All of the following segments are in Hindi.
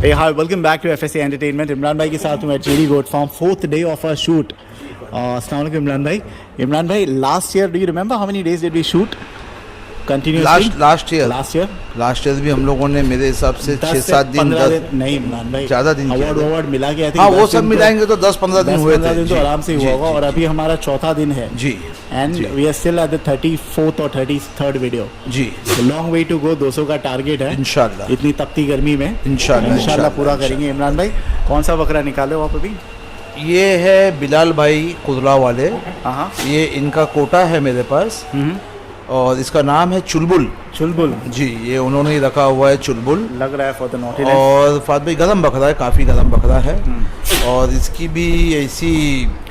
Hey, hi, welcome back to FSA Entertainment. Imran भाई के साथ हूँ at JD Goat Farm, 4th day of our shoot. अस्सलाम वालेकुम इमरान भाई. इमरान भाई, last year, do you remember how many days did we shoot? Continuously? Last year भी हम लोगों ने मेरे हिसाब से 6-7 दिन नहीं इमरान भाई, ज़्यादा दिन अवार्ड मिला के हाँ वो सब मिलाएंगे तो 10-15 दिन हुए थे. तो आराम से हुआ होगा. और अभी हमारा चौथा दिन है जी. And we are still at the 34th और 33rd वीडियो जी. Long way to go. 200 का टारगेट है इंशाल्लाह. इतनी तपती गर्मी में इंशाल्लाह पूरा करेंगे. इमरान भाई, कौन सा बकरा निकाले हो आप अभी? ये है बिलाल भाई कुदला वाले. हाँ, ये इनका कोटा है मेरे पास और इसका नाम है चुलबुल. जी, ये उन्होंने ही रखा हुआ है चुलबुल. लग रहा है फॉर द नॉटी. और फात भाई गरम बकरा है, काफ़ी गरम बकरा है. और इसकी भी ऐसी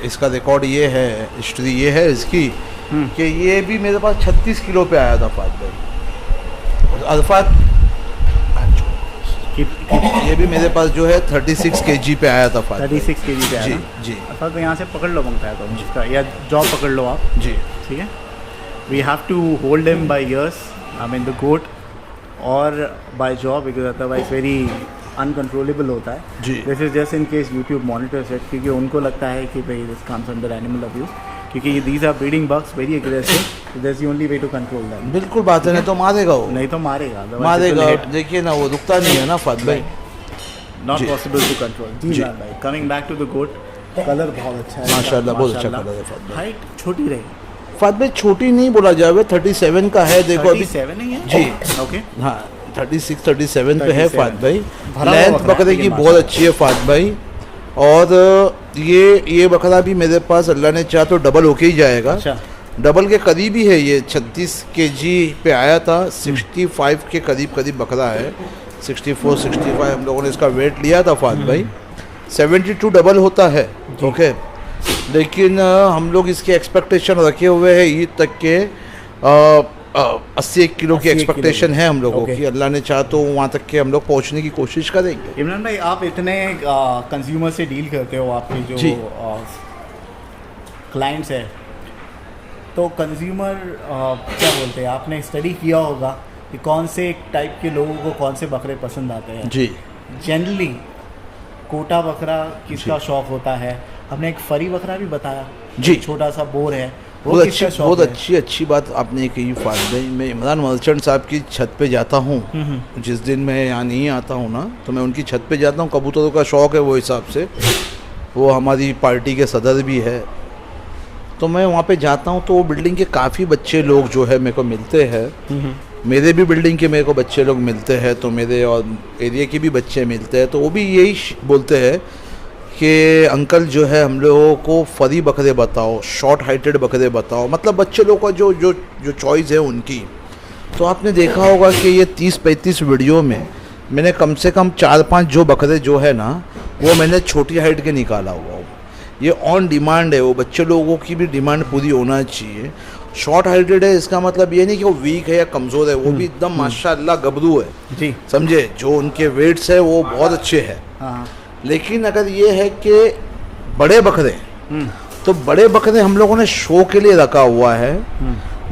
इसका रिकॉर्ड ये है, हिस्ट्री ये है इसकी कि ये भी मेरे पास 36 किलो पे आया था फात भाई. अल्फात ये भी मेरे पास जो है 36 kg पे आया था फात. 36 kg पे आया. जी जी. अल्फात, तो यहाँ से पकड़ लो मंगता है तो इसका, या जॉब पकड़ लो आप. जी ठीक है. We have to hold him by ears, I mean the goat, और by jaw, because otherwise very uncontrollable होता है. जी. This is just in case YouTube monitors it, क्योंकि उनको लगता है कि भाई this comes under animal abuse, क्योंकि these are breeding bucks, very aggressive. That's the only way to control them. बिल्कुल बात है. नहीं तो मारेगा वो. नहीं तो मारेगा. देखिए ना, वो रुकता नहीं है ना फात भाई. Not possible to control. जी भाई, coming back to the goat, colour बहुत अच्छा है माशाल्लाह. बहुत अच्छा कलर है फात भाई. हाइट छोटी रही फात भाई, छोटी नहीं बोला जाए, 37 का है. देखो अभी 37 ही है जी. ओके. हाँ 36-37 पे है 37 फात भाई. भरा हुआ लेंथ बकरा बकरे है की लेकिन बहुत अच्छी है फात भाई. और ये बकरा भी मेरे पास अल्लाह ने चाहा तो डबल होके ही जाएगा. अच्छा. डबल के करीब ही है. ये 36 kg पे आया था. 65 के करीब बकरा है. 64-65 हम लोगों ने इसका वेट लिया था फात भाई. 72 डबल होता है. ओके. लेकिन हम लोग इसके एक्सपेक्टेशन रखे हुए हैं ईद तक के 81 किलो की एक्सपेक्टेशन है हम लोगों की. अल्लाह ने चाहा तो वहाँ तक के हम लोग पहुँचने की कोशिश करेंगे. इमरान भाई, आप इतने कंज्यूमर से डील करते हो, आपके जो क्लाइंट्स है, तो कंज्यूमर क्या बोलते हैं, आपने स्टडी किया होगा कि कौन से टाइप के लोगों को कौन से बकरे पसंद आते हैं. जी. जनरली कोटा बकरा किसका शौक होता है? हमने एक फरी बकरा भी बताया जी. छोटा सा बोर है. बहुत अच्छी बात आपने कही फात भाई. मैं इमरान मर्चेंट साहब की छत पे जाता हूँ. जिस दिन मैं यहाँ नहीं आता हूँ ना, तो मैं उनकी छत पे जाता हूँ. कबूतरों का शौक़ है वो हिसाब से. वो हमारी पार्टी के सदर भी है. तो मैं वहाँ पे जाता हूँ तो वो बिल्डिंग के काफ़ी बच्चे लोग जो है मेरे को मिलते हैं. मेरे भी बिल्डिंग के मेरे को बच्चे लोग मिलते हैं, तो मेरे और एरिया के भी बच्चे मिलते हैं. तो वो भी यही बोलते हैं कि अंकल जो है हम लोगों को फरी बकरे बताओ, शॉर्ट हाइटेड बकरे बताओ. मतलब बच्चे लोगों का जो चॉइस है उनकी. तो आपने देखा होगा कि ये 30-35 वीडियो में मैंने कम से कम 4-5 जो बकरे जो है ना, वो मैंने छोटी हाइट के निकाला हुआ. ये ऑन डिमांड है. वो बच्चे लोगों की भी डिमांड पूरी होना चाहिए. शॉर्ट हाइटेड है, इसका मतलब ये नहीं कि वो वीक है या कमज़ोर है. वो भी एकदम माशाल्लाह गबरू है जी. समझे. जो उनके वेट्स है वो बहुत अच्छे हैं. हाँ. लेकिन अगर ये है कि बड़े बकरे, तो बड़े बकरे हम लोगों ने शो के लिए रखा हुआ है,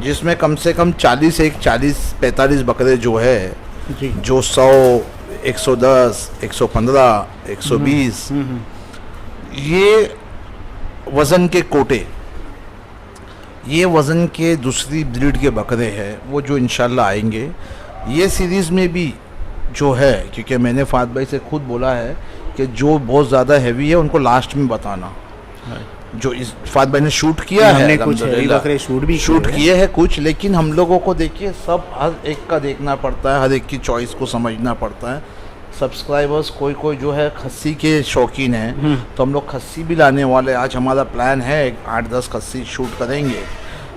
जिसमें कम से कम 40-45 बकरे जो है जी. जो 100, 110, 115, 120 ये वज़न के कोटे, ये वज़न के दूसरी ब्रीड के बकरे हैं, वो जो इंशाल्लाह आएंगे. ये सीरीज़ में भी जो है, क्योंकि मैंने फात भाई से खुद बोला है कि जो बहुत ज़्यादा हैवी है उनको लास्ट में बताना. जो इस फात भाई ने शूट किया है, हमने कुछ बकरे शूट किए हैं कुछ. लेकिन हम लोगों को देखिए सब हर एक का देखना पड़ता है, हर एक की चॉइस को समझना पड़ता है. सब्सक्राइबर्स कोई जो है खस्सी के शौकीन हैं, तो हम लोग खस्सी भी लाने वाले. आज हमारा प्लान है 8-10 खस्सी शूट करेंगे,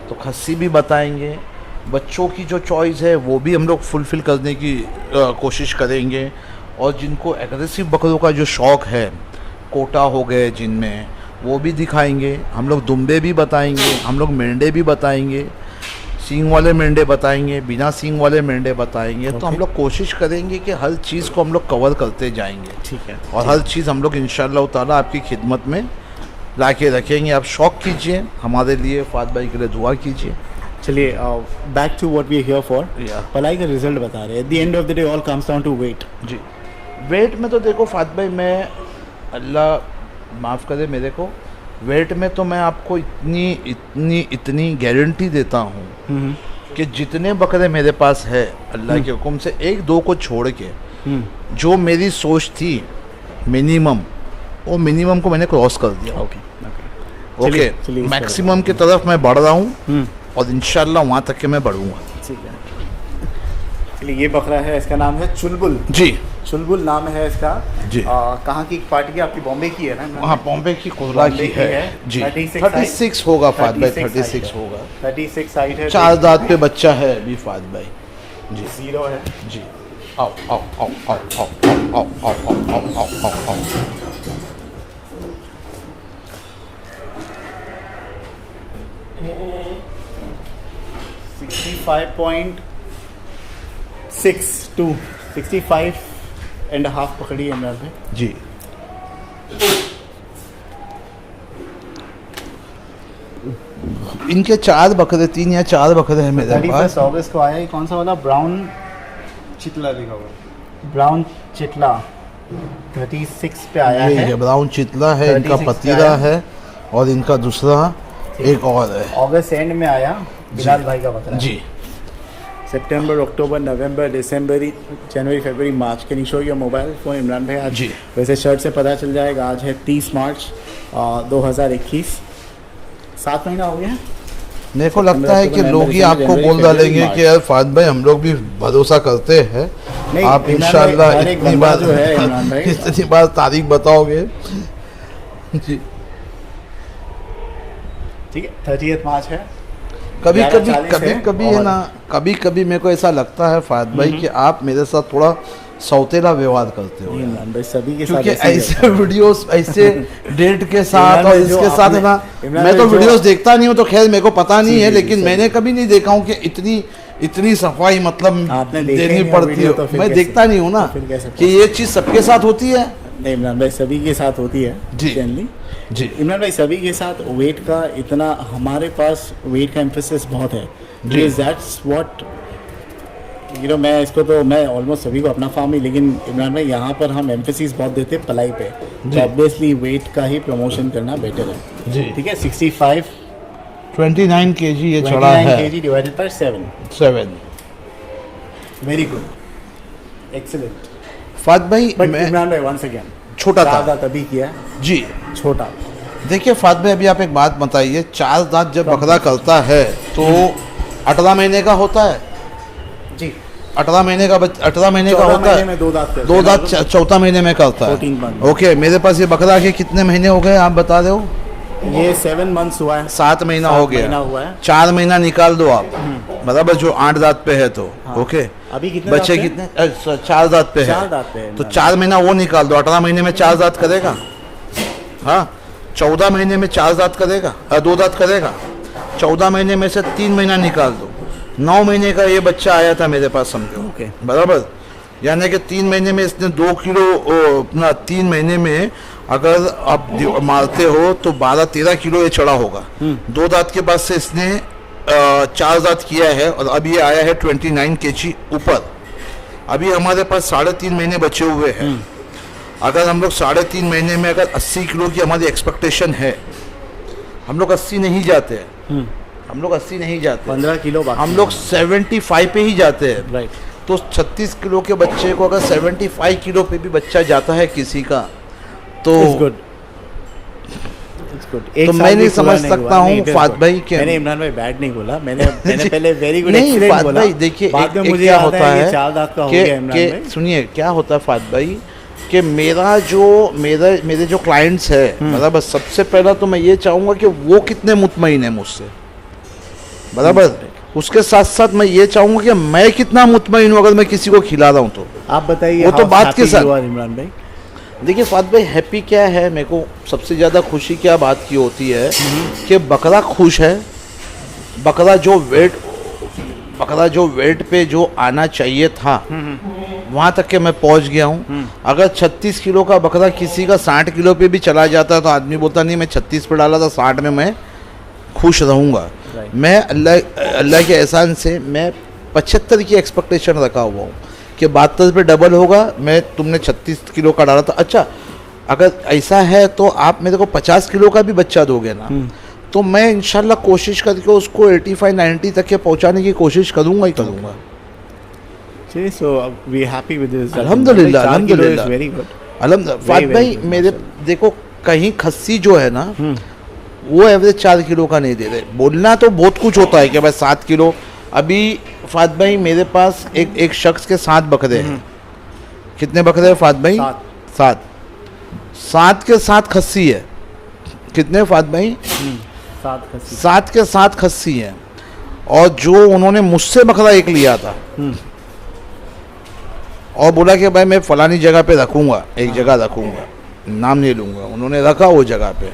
तो खस्सी भी बताएंगे. बच्चों की जो चॉइस है वो भी हम लोग फुलफ़िल करने की कोशिश करेंगे. और जिनको एग्रेसिव बकरों का जो शौक़ है, कोटा हो गए जिनमें, वो भी दिखाएंगे. हम लोग दुम्बे भी बताएंगे, हम लोग मेंढे भी बताएंगे, सींग वाले मेंढे बताएंगे, बिना सींग वाले मेंढे बताएंगे. तो हम लोग कोशिश करेंगे कि हर चीज़ को हम लोग कवर करते जाएंगे. ठीक है. और हर चीज़ हम लोग इंशाअल्लाह ताला आपकी खिदमत में ला के रखेंगे. आप शौक़ कीजिए हमारे लिए, फात भाई के लिए दुआ कीजिए. चलिए, back to what we are here for. पलाई का रिजल्ट बता रहे हैं. At the end of the day all comes down to weight. जी. वेट में तो देखो फात भाई, मैं अल्लाह माफ़ करे मेरे को, वेट में तो मैं आपको इतनी गारंटी देता हूँ कि जितने बकरे मेरे पास है अल्लाह के हुक्म से, एक दो को छोड़ के, जो मेरी सोच थी मिनिमम, वो मिनिमम को मैंने क्रॉस कर दिया। ओके, मैक्सिमम की तरफ मैं बढ़ रहा हूँ और इंशाल्लाह वहाँ तक के मैं बढ़ूँगा। ठीक है, चलिए ये बकरा है, इसका नाम है चुलबुल। जी, चुलबुल नाम है इसका जी। कहाँ की पार्टी की? आपकी बॉम्बे की है ना? हाँ, बॉम्बे की कोहरा की है जी। 36 होगा फात भाई, 36 होगा। 36 हाइट है। 4 दांत पे बच्चा है अभी फात भाई जी। 0 है जी। आओ आओ आओ आओ आओ आओ आओ आओ आओ आओ आओ। 65.5 पकड़ी है इमरान भाई जी। इनके 4 बकरे, 3 या 4 बकरे हैं मेरे 31 पास। अगस्त को आया। ये कौन सा वाला? ब्राउन चितला लिखा हुआ, ब्राउन चितला 36 पे आया ये है। ब्राउन चितला है, इनका 36 पतीला आया। है और इनका दूसरा एक और है। अगस्त एंड में आया बिलाल भाई का बकरा। जी। सितंबर, अक्टूबर, नवंबर, दिसंबर, जनवरी, फरवरी, मार्च। Can you show your mobile phone Imran भाई? आज जी। वैसे शर्ट से पता चल जाएगा, आज है 30 मार्च 2021। 7 महीना हो गया। मेरे को लगता है कि लोग ही आपको बोल डालेंगे कि यार फात भाई हम लोग भी भरोसा करते हैं, आप इंशाल्लाह इतनी बार जो है इमरान भाई इतनी बार तारीख बताओगे। जी, ठीक है। 30 मार्च है। कभी 11:40 कभी है कभी है और- ना, कभी कभी मेरे को ऐसा लगता है फात भाई कि आप मेरे साथ थोड़ा सौतेला व्यवहार करते हो, नहीं इमरान भाई, सभी के साथ क्योंकि ऐसे ही होता ऐसे वीडियोस ऐसे डेट के साथ इमरान और भाई, जो इसके साथ है ना, इमरान मैं भाई, तो जो- वीडियोस देखता नहीं हूँ तो खैर मेरे को पता नहीं है, जी, लेकिन सही। मैंने कभी नहीं देखा हूँ कि इतनी सफाई मतलब आपने देखा ही देनी नहीं पड़ती वीडियो है। तो फिर मैं कैसे? देखता नहीं हूँ ना तो फिर कैसे? कि ये चीज़ सबके साथ होती है। नहीं इमरान भाई, सभी के साथ होती है जी। जनरली। जी इमरान भाई, सभी के साथ वेट का इतना, हमारे पास वेट का एम्फेसिस बहुत है। जी। दैट्स व्हाट मैं इसको तो मैं ऑलमोस्ट सभी को अपना फार्म ही, लेकिन इमरान भाई यहाँ पर हम एम्फेसिस बहुत देते हैं पलाई पे, जी। तो ऑब्वियसली वेट का ही प्रमोशन करना बेटर है। जी। ठीक है। 65 29 kg ये चढ़ा है। kg divided by 7। 7। Very good, excellent. फात भाई बट मैं इमरान भाई वंस अगेन छोटा था ज़्यादा तभी किया, जी। छोटा। देखिए फात भाई, अभी आप एक बात बताइए, 4 दांत जब बकरा करता है तो 18 महीने का होता है। जी। 18 महीने का 18 महीने का 14 होता महीने है। में 2 दांत करते 2 हैं दांत ना, 14 महीने में करता 14 है। month। ओके, मेरे पास ये बकरा के कितने महीने हो गए आप बता रहे हो? ये 7 months हुआ है। 7 महीना 7 हो महीना गया। हुआ है। 4 महीना निकाल दो आप, बराबर, जो 8 दांत पे है तो हाँ। ओके। अभी कितने बच्चे दांत कितने? 4 दांत पे है। 4 दांत पे है। तो 4 महीना वो निकाल दो, 18 महीने में 4 दांत करेगा। हाँ, 14 महीने में 4 दांत करेगा, 2 दांत करेगा। 14 महीने में से 3 महीना निकाल दो, 9 महीने का ये बच्चा आया था मेरे पास, समझो। ओके। बराबर, यानी कि 3 महीने में इसने 2 किलो अपना 3 महीने में अगर आप मारते हो तो 12-13 किलो ये चढ़ा होगा। 2 दांत के बाद से इसने 4 दांत किया है और अब ये आया है 29 kg ऊपर। अभी हमारे पास 3.5 महीने बचे हुए हैं। अगर हम लोग 3.5 महीने में अगर 80 किलो की हमारी एक्सपेक्टेशन है, हम लोग 80 नहीं जाते हैं, हम लोग 80 नहीं जाते, 15 किलो बाकी हम लोग 75 पे ही जाते हैं। राइट। तो 36 किलो के बच्चे को अगर 75 किलो पे भी बच्चा जाता है किसी का, तो इट्स गुड, इट्स गुड। तो मैं नहीं समझ सकता हूँ फात भाई के। मैंने इमरान भाई बैड नहीं बोला, मैंने पहले वेरी गुड नहीं एक्सीलेंट फात बोला। भाई, देखिए बाद में एक मुझे क्या याद होता आया है ये 4 दांत का हो गया इमरान भाई। कि सुनिए क्या होता है फात भाई, कि मेरे जो क्लाइंट्स है, बराबर, सबसे पहला तो मैं ये चाहूँगा कि वो कितने मुतमईन है मुझसे, बराबर। उसके साथ साथ मैं ये चाहूँगा कि मैं कितना मुतमईन हूँ अगर मैं किसी को खिला रहा हूँ तो। आप बताइए, वो तो how बात के happy साथ। you are, इमरान भाई। देखिए फात भाई, हैप्पी क्या है, मेरे को सबसे ज़्यादा खुशी क्या बात की होती है कि बकरा खुश है। बकरा जो वेट पे जो आना चाहिए था वहाँ तक के मैं पहुँच गया हूँ। अगर 36 किलो का बकरा किसी का 60 किलो पे भी चला जाता है तो आदमी बोलता नहीं मैं 36 पे डाला था, 60 में मैं खुश रहूँगा। मैं अल्लाह के एहसान से मैं 75 की एक्सपेक्टेशन रखा हुआ हूँ कि 72 पे डबल होगा, मैं तुमने 36 किलो का डाला था, अच्छा अगर ऐसा है तो आप मेरे को 50 किलो का भी बच्चा दोगे ना, तो मैं इंशाल्लाह कोशिश करके उसको 85-90 तक के पहुंचाने की कोशिश करूंगा ही करूंगा। See, so we happy with this. अल्हम्दुलिल्लाह, 4 किलो is अल्हम्दुलिल्लाह। very good. अल्हम्दुलिल्लाह। Very, फात भाई very good, मेरे देखो कहीं खस्सी जो है ना वो एवरेज 4 किलो का नहीं दे रहे। बोलना तो बहुत कुछ होता है कि भाई 7 किलो। अभी फात भाई मेरे पास एक शख्स के 7 बकरे हैं। कितने बकरे हैं फात भाई? 7। 7 के 7 खस्सी है। कितने फात भाई? 7 के 7 खस्सी है। और जो उन्होंने मुझसे बकरा एक लिया था और बोला कि भाई मैं फलानी जगह पे रखूँगा, एक जगह रखूँगा, नाम नहीं लूँगा, उन्होंने रखा वो जगह पे।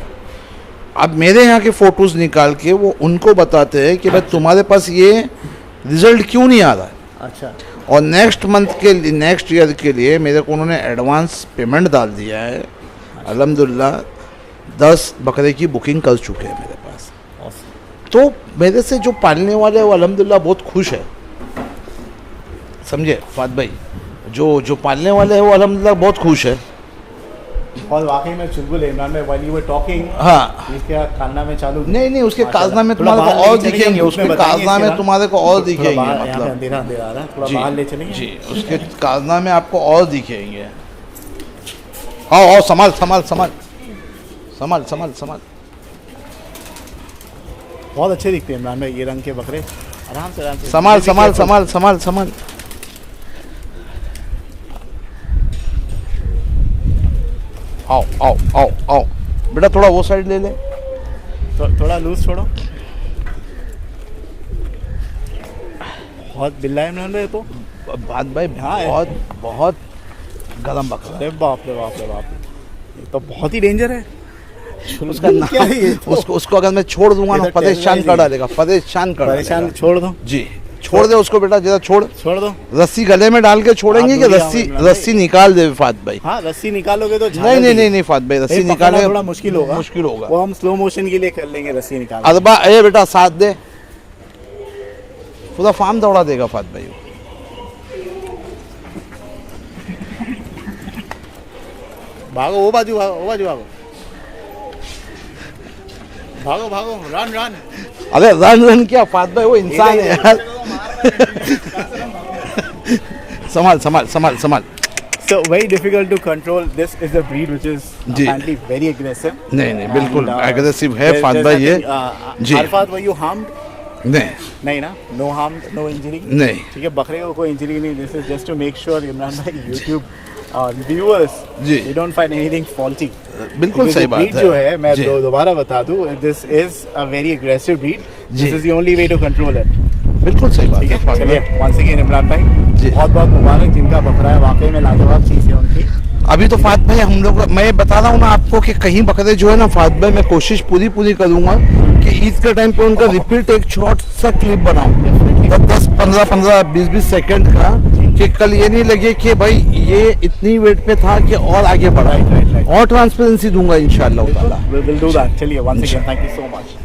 अब मेरे यहाँ के फ़ोटोज़ निकाल के वो उनको बताते हैं कि भाई तुम्हारे पास ये रिज़ल्ट क्यों नहीं आ रहा है। अच्छा। और नेक्स्ट मंथ के लिए, नेक्स्ट ईयर के लिए मेरे को उन्होंने एडवांस पेमेंट डाल दिया है। अल्हम्दुलिल्लाह 10 बकरे की बुकिंग कर चुके हैं मेरे पास। तो मेरे से जो पालने वाले हैं वो अल्हम्दुलिल्लाह बहुत खुश है, समझे फात भाई? जो पालने वाले हैं वो अल्हम्दुलिल्लाह बहुत खुश है। और वाकई में चुलबुल इमरान भाई व्हाइल यू वर टॉकिंग, हाँ, इसके कारनामे चालू नहीं उसके माशाल्लाह। कारनामे थोड़ा तुम्हारे को बाहर और ले चलेंगे, दिखेंगे, हम उसके उसमें बताएंगे कारनामे इसके तुम्हारे को और थोड़ा दिखेंगे, बाहर, यहाँ पे मतलब अंधेरा अंधेरा आ रहा है, थोड़ा जी, बाहर ले चलेंगे। जी उसके कारनामे आपको और दिखेंगे। आओ संभाल संभाल संभाल संभाल संभाल संभाल। बहुत अच्छे दिखते हैं इमरान भाई ये रंग के बकरे। आराम से संभाल संभाल संभाल संभाल संभाल। आओ आओ आओ आओ बेटा, थोड़ा वो साइड ले ले। थोड़ा लूज छोड़ो। बहुत बिल्ला है इमरान भाई तो। बात भाई हाँ, बहुत बहुत गरम बकरा है। अरे बाप रे बाप रे बाप रे, ये तो बहुत ही डेंजर है। उसका नाम क्या है ये तो? उसको अगर मैं छोड़ दूंगा ना ये तो परेशान कर डालेगा, परेशान कर परेशान डालेगा। छोड़ दो। जी छोड़ दे उसको बेटा, जरा छोड़ दो। रस्सी गले में डाल के छोड़ेंगे कि दूरिया रस्सी में रस्सी निकाल दे फात भाई? हाँ रस्सी निकालोगे तो नहीं फात भाई, रस्सी निकालने थोड़ा मुश्किल होगा। मुश्किल होगा। वो हम स्लो मोशन के लिए कर लेंगे रस्सी निकाल। अरबा ए बेटा साथ दे, पूरा फार्म दौड़ा देगा फात भाई। भागो वो बाजू भागो, वो बाजू भागो, भागो भागो, रन रन। अरे रन क्या फात भाई, वो इंसान है यार। संभाल संभाल संभाल संभाल। So very difficult to control. This is a breed which is ji. apparently very aggressive. नहीं बिल्कुल And, एग्रेसिव है there's फात भाई ये। nothing, ji. Arfat, were you harmed? नहीं नहीं ना, no harm, no injury. नहीं ठीक है, बकरे को कोई इंजरी नहीं। This is just to make sure Imran भाई YouTube viewers, ji. you don't find anything faulty. बिल्कुल Because सही the बात breed है जो है, मैं जी। दोबारा बता दूं, this is a very aggressive breed. Ji. This is the only way to control it. बिल्कुल सही बात ठीक है है, फात चलिए भाई। once again इमरान भाई जी। बहुत बहुत मुबारक जिनका बकरा है, वाकई में लाजवाब चीज़ है उनकी। अभी तो फात भाई हम लोग, मैं बता रहा हूँ ना आपको कि कहीं बकरे जो है ना फात भाई, मैं कोशिश पूरी करूंगा कि ईद के टाइम पे उनका रिपीट एक शॉर्ट सा क्लिप बनाऊं 10-15-20 सेकंड का, कि कल ये नहीं लगे कि भाई ये इतनी वेट पे था कि और आगे बढ़ा। Right. और ट्रांसपेरेंसी दूंगा इंशाल्लाह ताला। We'll do that. चलिए once again thank you so much.